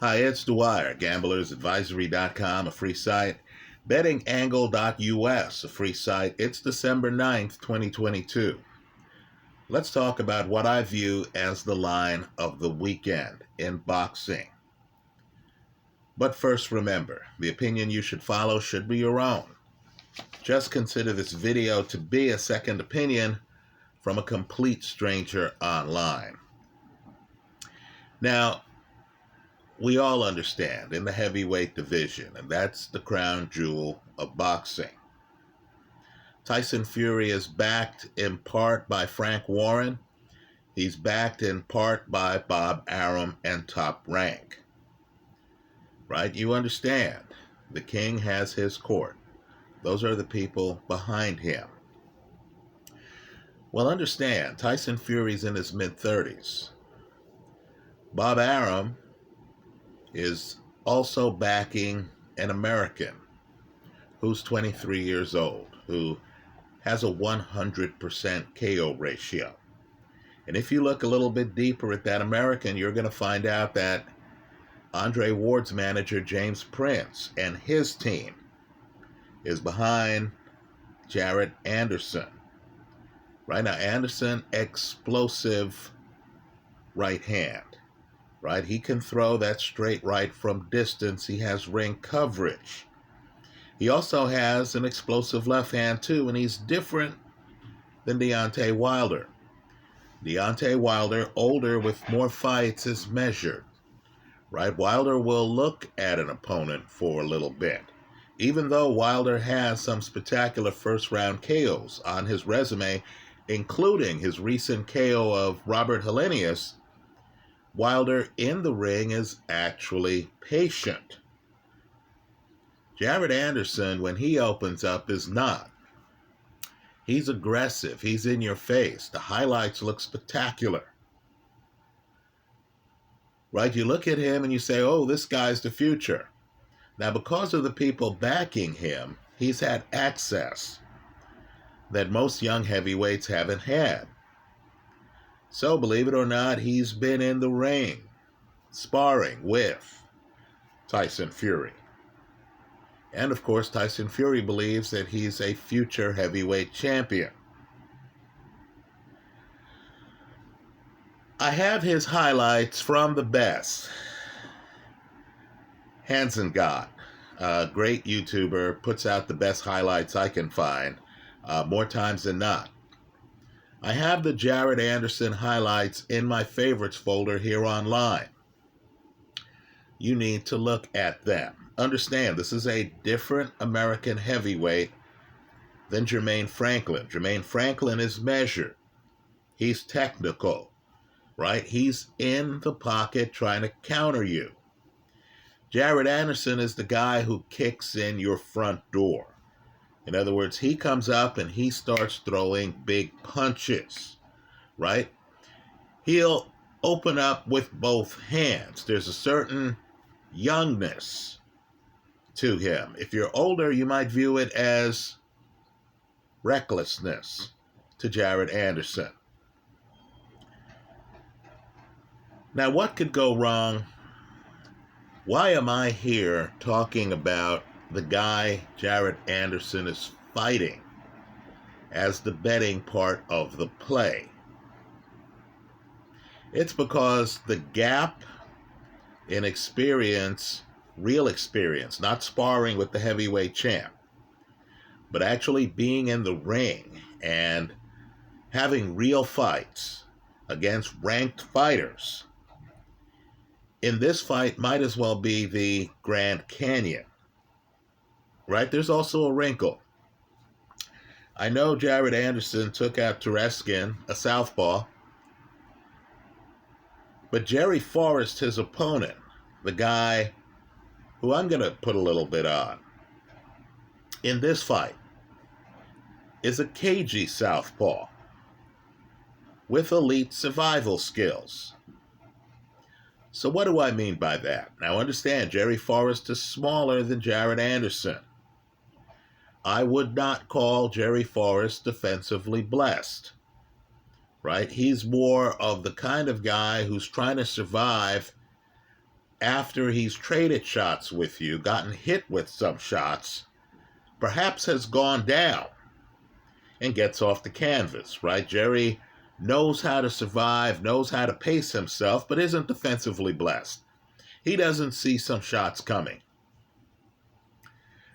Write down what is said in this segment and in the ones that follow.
Hi, it's Dwyer, gamblersadvisory.com, a free site, bettingangle.us, a free site. It's December 9th, 2022. Let's talk about what I view as the line of the weekend in boxing. But first, remember, the opinion you should follow should be your own. Just consider this video to be a second opinion from a complete stranger online. Now, we all understand in the heavyweight division, and that's the crown jewel of boxing. Tyson Fury is backed in part by Frank Warren. He's backed in part by Bob Arum and Top Rank. Right? You understand. The king has his court. Those are the people behind him. Well, understand, Tyson Fury's in his mid-30s. Bob Arum is also backing an American who's 23 years old, who has a 100% KO ratio. And if you look a little bit deeper at that American, you're going to find out that Andre Ward's manager, James Prince, and his team is behind Jared Anderson. Right now, Anderson, explosive right hand. Right? He can throw that straight right from distance. He has ring coverage. He also has an explosive left hand too, and he's different than Deontay Wilder. Deontay Wilder, older with more fights, is measured. Right? Wilder will look at an opponent for a little bit. Even though Wilder has some spectacular first-round KOs on his resume, including his recent KO of Robert Helenius, Wilder in the ring is actually patient. Jared Anderson, when he opens up, is not. He's aggressive. He's in your face. The highlights look spectacular. Right? You look at him and you say, oh, this guy's the future. Now, because of the people backing him, he's had access that most young heavyweights haven't had. So, believe it or not, he's been in the ring, sparring with Tyson Fury. And, of course, Tyson Fury believes that he's a future heavyweight champion. I have his highlights from the best. Hansen God, a great YouTuber, puts out the best highlights I can find, more times than not. I have the Jared Anderson highlights in my favorites folder here online. You need to look at them. Understand, this is a different American heavyweight than Jermaine Franklin. Jermaine Franklin is measured. He's technical, right? He's in the pocket trying to counter you. Jared Anderson is the guy who kicks in your front door. In other words, he comes up and he starts throwing big punches, right? He'll open up with both hands. There's a certain youngness to him. If you're older, you might view it as recklessness to Jared Anderson. Now, what could go wrong? Why am I here talking about the guy Jared Anderson is fighting as the betting part of the play? It's because the gap in experience, real experience, not sparring with the heavyweight champ, but actually being in the ring and having real fights against ranked fighters, in this fight might as well be the Grand Canyon. Right? There's also a wrinkle. I know Jared Anderson took out Tereskin, a southpaw, but Jerry Forrest, his opponent, the guy who I'm going to put a little bit on in this fight, is a cagey southpaw with elite survival skills. So what do I mean by that? Now understand, Jerry Forrest is smaller than Jared Anderson. I would not call Jerry Forrest defensively blessed, right? He's more of the kind of guy who's trying to survive after he's traded shots with you, gotten hit with some shots, perhaps has gone down and gets off the canvas, right? Jerry knows how to survive, knows how to pace himself, but isn't defensively blessed. He doesn't see some shots coming,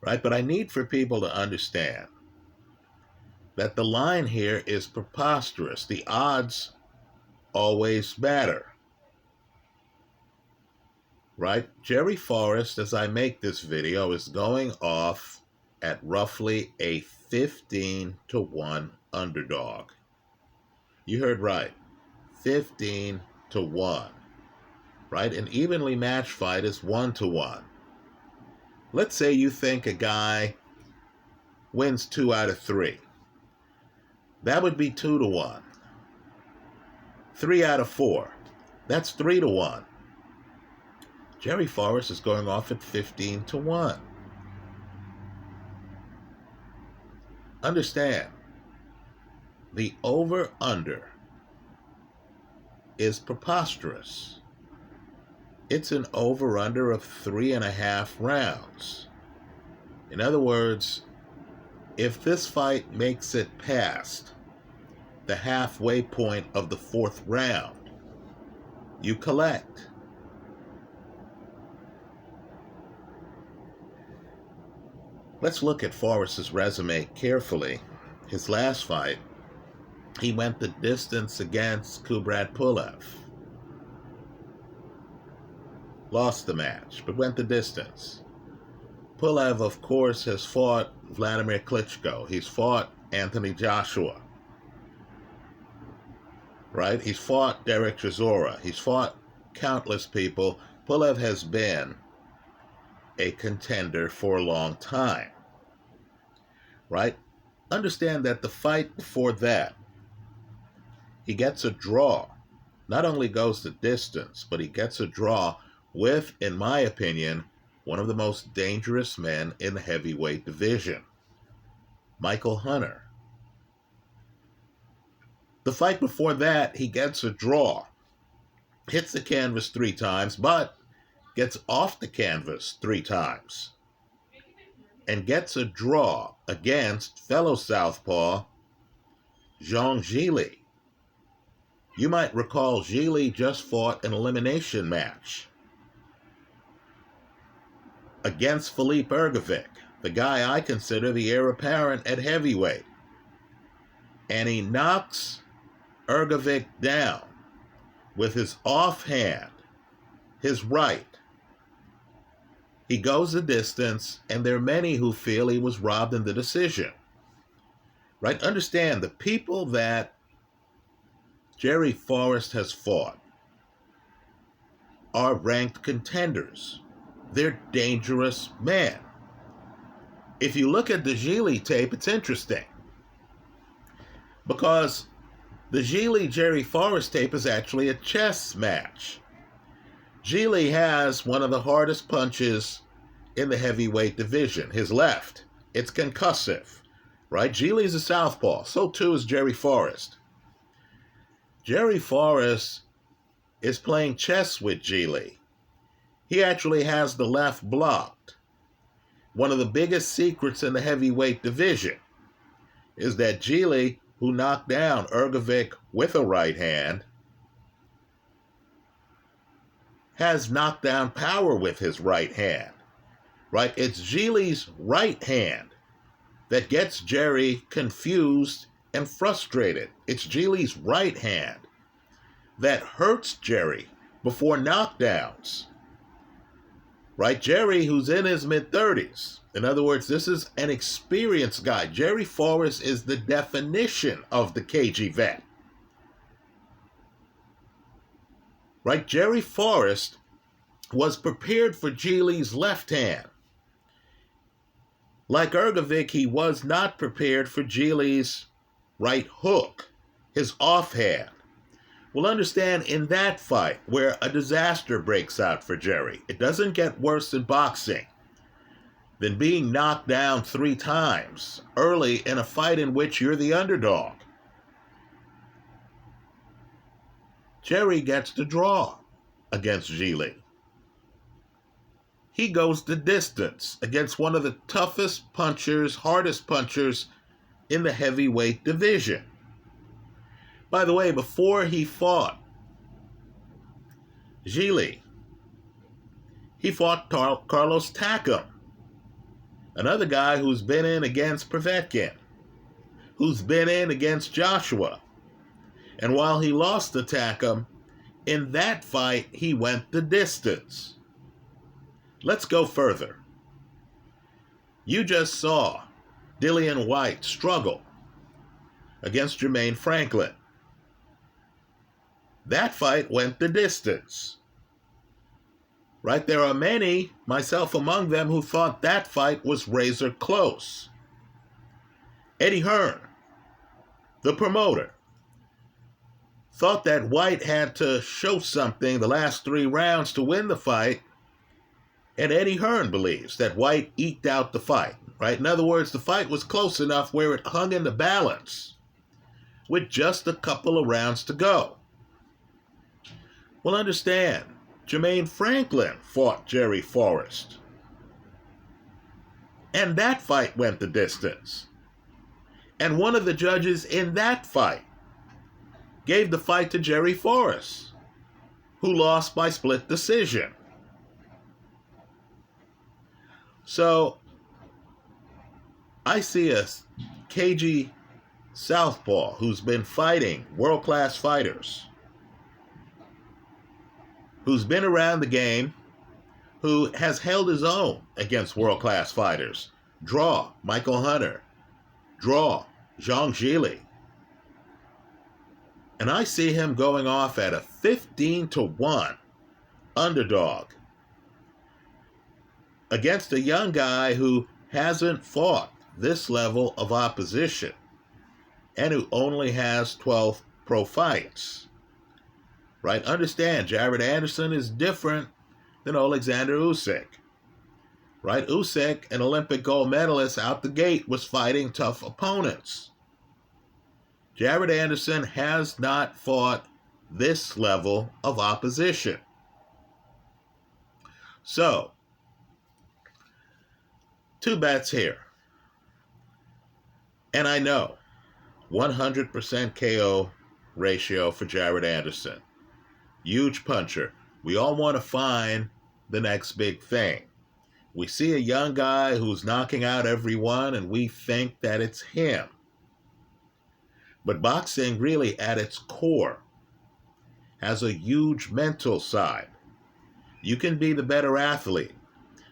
right? But I need for people to understand that the line here is preposterous. The odds always matter, right? Jerry Forrest, as I make this video, is going off at roughly a 15-1 underdog. You heard right, 15-1, right? An evenly matched fight is 1-1. Let's say you think a guy wins 2 out of 3. That would be 2-1. 3 out of 4. That's 3-1. Jerry Forrest is going off at 15-1. Understand, the over-under is preposterous. It's an over-under of 3.5 rounds. In other words, if this fight makes it past the halfway point of the 4th round, you collect. Let's look at Forrest's resume carefully. His last fight, he went the distance against Kubrat Pulev. Lost the match, but went the distance. Pulev, of course, has fought Vladimir Klitschko. He's fought Anthony Joshua. Right? He's fought Derek Chisora. He's fought countless people. Pulev has been a contender for a long time. Right? Understand that the fight before that, he gets a draw. Not only goes the distance, but he gets a draw with, in my opinion, one of the most dangerous men in the heavyweight division, Michael Hunter. The fight before that, he gets a draw. Hits the canvas 3 times, but gets off the canvas 3 times. And gets a draw against fellow southpaw Zhang Zhili. You might recall Zhili just fought an elimination match against Filip Ergovic, the guy I consider the heir apparent at heavyweight. And he knocks Ergovic down with his offhand, his right. He goes the distance, and there are many who feel he was robbed in the decision. Right? Understand, the people that Jerry Forrest has fought are ranked contenders. They're dangerous men. If you look at the Zhili tape, it's interesting, because the Zhili-Jerry Forrest tape is actually a chess match. Zhili has one of the hardest punches in the heavyweight division, his left. It's concussive, right? Zhili's a southpaw, so too is Jerry Forrest. Jerry Forrest is playing chess with Zhili. He actually has the left blocked. One of the biggest secrets in the heavyweight division is that Zhili, who knocked down Ergovic with a right hand, has knockdown power with his right hand, right? It's Zhili's right hand that gets Jerry confused and frustrated. It's Zhili's right hand that hurts Jerry before knockdowns, right? Jerry, who's in his mid-30s. In other words, this is an experienced guy. Jerry Forrest is the definition of the cagey vet. Right? Jerry Forrest was prepared for Zhili's left hand. Like Ergovic, he was not prepared for Zhili's right hook, his offhand. Well, understand, in that fight, where a disaster breaks out for Jerry, it doesn't get worse in boxing than being knocked down 3 times early in a fight in which you're the underdog. Jerry gets the draw against Zhili. he goes the distance against one of the toughest punchers, hardest punchers in the heavyweight division. By the way, before he fought Gili, he fought Carlos Takam, another guy who's been in against Povetkin, who's been in against Joshua. And while he lost to Takam, in that fight, he went the distance. Let's go further. You just saw Dillian Whyte struggle against Jermaine Franklin. That fight went the distance. Right? There are many, myself among them, who thought that fight was razor close. Eddie Hearn, the promoter, thought that Whyte had to show something the last 3 rounds to win the fight, and Eddie Hearn believes that Whyte eked out the fight. Right? In other words, the fight was close enough where it hung in the balance with just a couple of rounds to go. Well, understand, Jermaine Franklin fought Jerry Forrest. And that fight went the distance. And one of the judges in that fight gave the fight to Jerry Forrest, who lost by split decision. So, I see a cagey southpaw who's been fighting world-class fighters, who's been around the game, who has held his own against world-class fighters. Draw Michael Hunter. Draw Zhang Jili. And I see him going off at a 15-1 underdog against a young guy who hasn't fought this level of opposition and who only has 12 pro fights. Right? Understand, Jared Anderson is different than Alexander Usyk. Right? Usyk, an Olympic gold medalist out the gate, was fighting tough opponents. Jared Anderson has not fought this level of opposition. So, 2 bets here. And I know 100% KO ratio for Jared Anderson. Huge puncher. We all want to find the next big thing. We see a young guy who's knocking out everyone, and we think that it's him. But boxing, really, at its core, has a huge mental side. You can be the better athlete.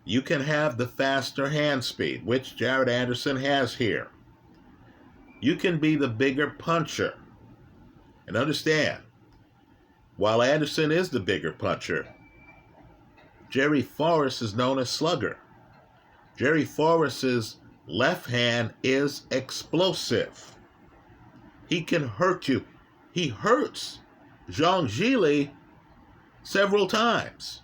You can have the faster hand speed, which Jared Anderson has here. You can be the bigger puncher. And understand, while Anderson is the bigger puncher, Jerry Forrest is known as slugger. Jerry Forrest's left hand is explosive. He can hurt you. He hurts Zhang Jili several times.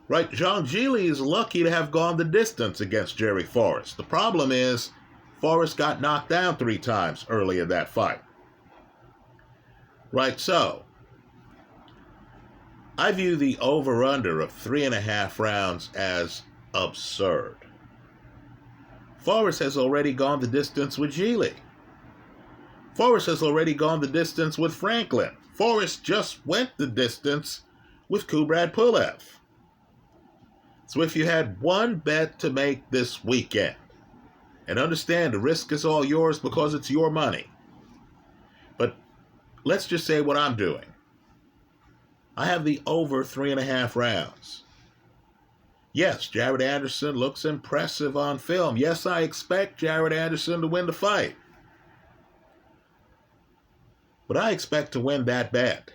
Right? Zhang Jili is lucky to have gone the distance against Jerry Forrest. The problem is Forrest got knocked down 3 times early in that fight. Right? So, I view the over-under of 3.5 rounds as absurd. Forrest has already gone the distance with Gili. Forrest has already gone the distance with Franklin. Forrest just went the distance with Kubrat Pulev. So if you had one bet to make this weekend, and understand the risk is all yours because it's your money, but let's just say what I'm doing. I have the over 3.5 rounds. Yes, Jared Anderson looks impressive on film. Yes, I expect Jared Anderson to win the fight. But I expect to win that bet.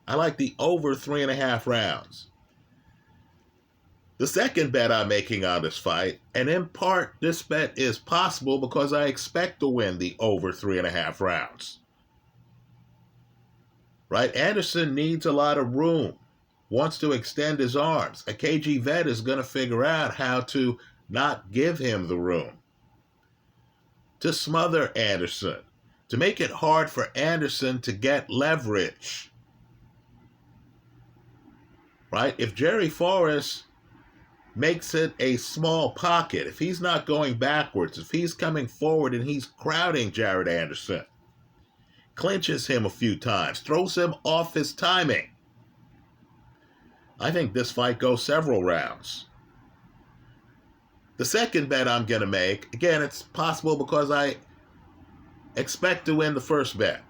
I like the over 3.5 rounds. The second bet I'm making on this fight, and in part this bet is possible because I expect to win the over 3.5 rounds. Right? Anderson needs a lot of room, wants to extend his arms. A KG vet is going to figure out how to not give him the room, to smother Anderson, to make it hard for Anderson to get leverage. Right? If Jerry Forrest makes it a small pocket, if he's not going backwards, if he's coming forward and he's crowding Jared Anderson, clinches him a few times, throws him off his timing, I think this fight goes several rounds. The second bet I'm going to make, again, it's possible because I expect to win the first bet,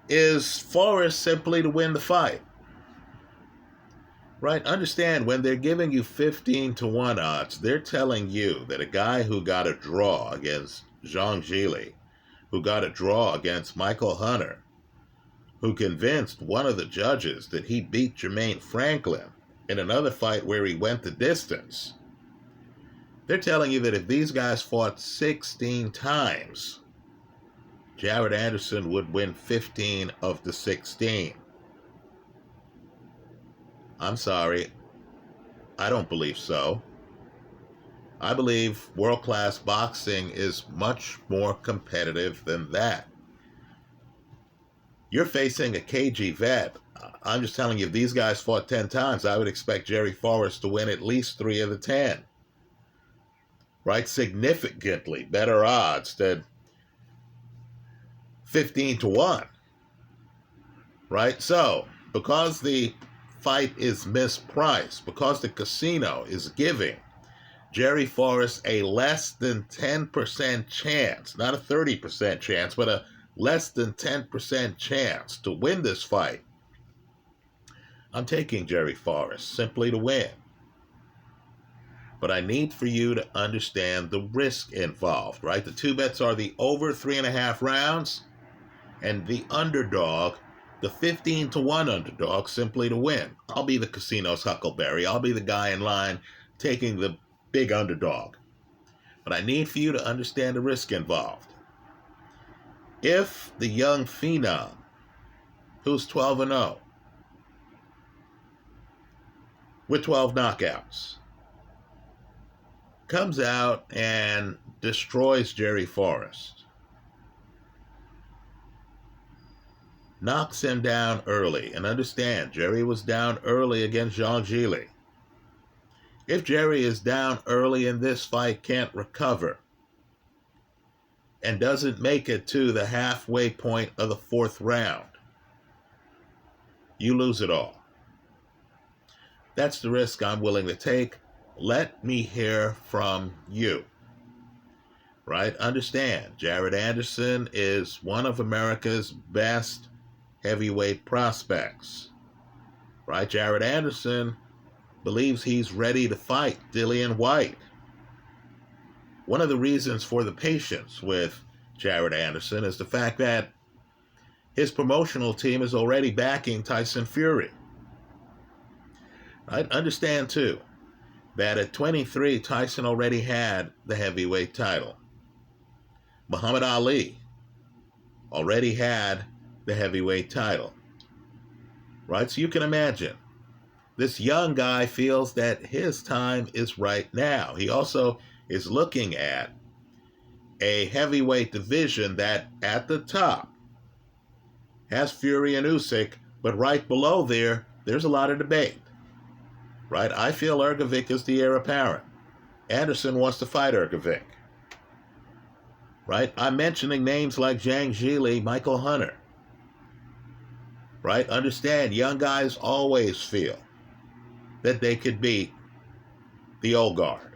is Forrest simply to win the fight. Right? Understand, when they're giving you 15-1 odds, they're telling you that a guy who got a draw against Zhang Jili, who got a draw against Michael Hunter, who convinced one of the judges that he beat Jermaine Franklin in another fight where he went the distance. They're telling you that if these guys fought 16 times, Jared Anderson would win 15 of the 16. I'm sorry, I don't believe so. I believe world-class boxing is much more competitive than that. You're facing a cagey vet. I'm just telling you, if these guys fought 10 times, I would expect Jerry Forrest to win at least 3 of the 10. Right? Significantly better odds than 15-1. Right? So, because the fight is mispriced, because the casino is giving Jerry Forrest a less than 10% chance, not a 30% chance, but a less than 10% chance to win this fight, I'm taking Jerry Forrest simply to win. But I need for you to understand the risk involved, right? The two bets are the over 3.5 rounds and the underdog, the 15-1 underdog, simply to win. I'll be the casino's Huckleberry. I'll be the guy in line taking the big underdog. But I need for you to understand the risk involved. If the young phenom, who's 12-0, with 12 knockouts, comes out and destroys Jerry Forrest, knocks him down early, and understand, Jerry was down early against Zhang Jili. If Jerry is down early in this fight, can't recover, and doesn't make it to the halfway point of the 4th round, you lose it all. That's the risk I'm willing to take. Let me hear from you. Right? Understand, Jared Anderson is one of America's best heavyweight prospects. Right? Jared Anderson believes he's ready to fight Dillian Whyte. One of the reasons for the patience with Jared Anderson is the fact that his promotional team is already backing Tyson Fury. Right? Understand, too, that at 23, Tyson already had the heavyweight title. Muhammad Ali already had the heavyweight title. Right? So you can imagine, this young guy feels that his time is right now. He also is looking at a heavyweight division that at the top has Fury and Usyk, but right below there, there's a lot of debate. Right? I feel Ergovic is the heir apparent. Anderson wants to fight Ergovic. Right? I'm mentioning names like Zhang Jili, Michael Hunter. Right? Understand, young guys always feel that they could beat the old guard,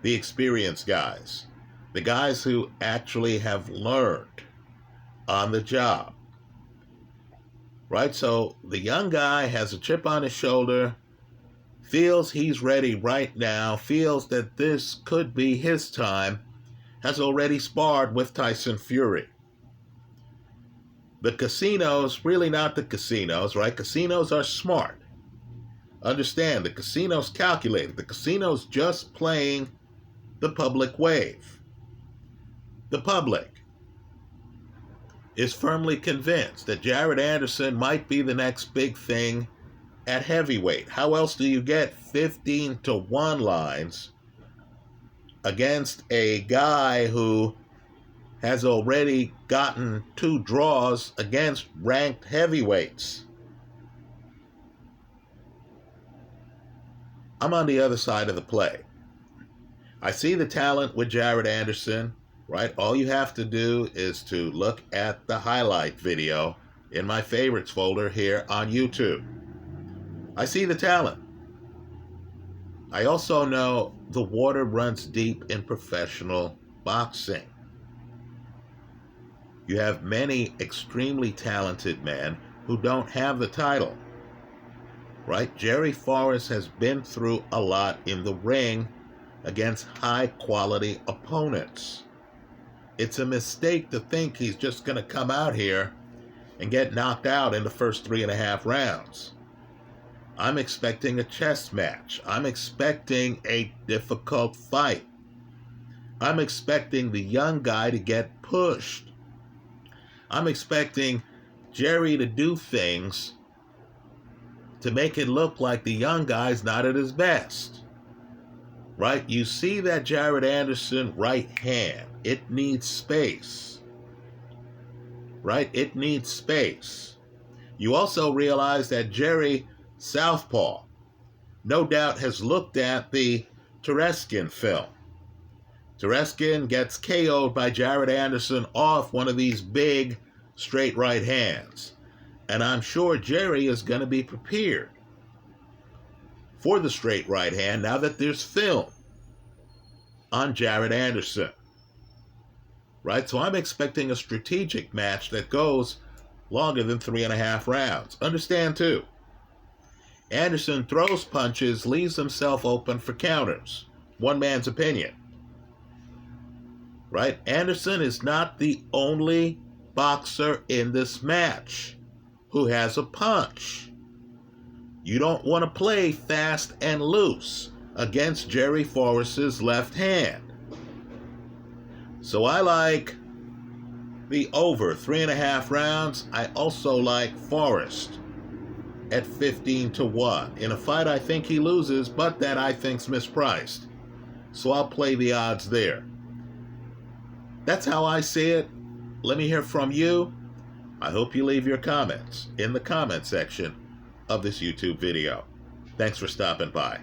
the experienced guys, the guys who actually have learned on the job. Right? So the young guy has a chip on his shoulder, feels he's ready right now, feels that this could be his time, has already sparred with Tyson Fury. The casinos, really not the casinos, right? Casinos are smart. Understand, the casino's calculated. The casino's just playing the public wave. The public is firmly convinced that Jared Anderson might be the next big thing at heavyweight. How else do you get 15-1 lines against a guy who has already gotten 2 draws against ranked heavyweights? I'm on the other side of the play. I see the talent with Jared Anderson, right? All you have to do is to look at the highlight video in my favorites folder here on YouTube. I see the talent. I also know the water runs deep in professional boxing. You have many extremely talented men who don't have the title, right? Jerry Forrest has been through a lot in the ring against high-quality opponents. It's a mistake to think he's just going to come out here and get knocked out in the first 3.5 rounds. I'm expecting a chess match. I'm expecting a difficult fight. I'm expecting the young guy to get pushed. I'm expecting Jerry to do things to make it look like the young guy's not at his best. Right? You see that Jared Anderson right hand. It needs space. Right? It needs space. You also realize that Jerry Southpaw no doubt has looked at the Tereskin film. Tereskin gets KO'd by Jared Anderson off one of these big straight right hands. And I'm sure Jerry is going to be prepared for the straight right hand now that there's film on Jared Anderson. Right? So I'm expecting a strategic match that goes longer than 3.5 rounds. Understand too, Anderson throws punches, leaves himself open for counters. One man's opinion. Right? Anderson is not the only boxer in this match who has a punch. You don't want to play fast and loose against Jerry Forrest's left hand. So I like the over 3.5 rounds. I also like Forrest at 15-1 in a fight I think he loses, but that I think's mispriced. So I'll play the odds there. That's how I see it. Let me hear from you. I hope you leave your comments in the comment section of this YouTube video. Thanks for stopping by.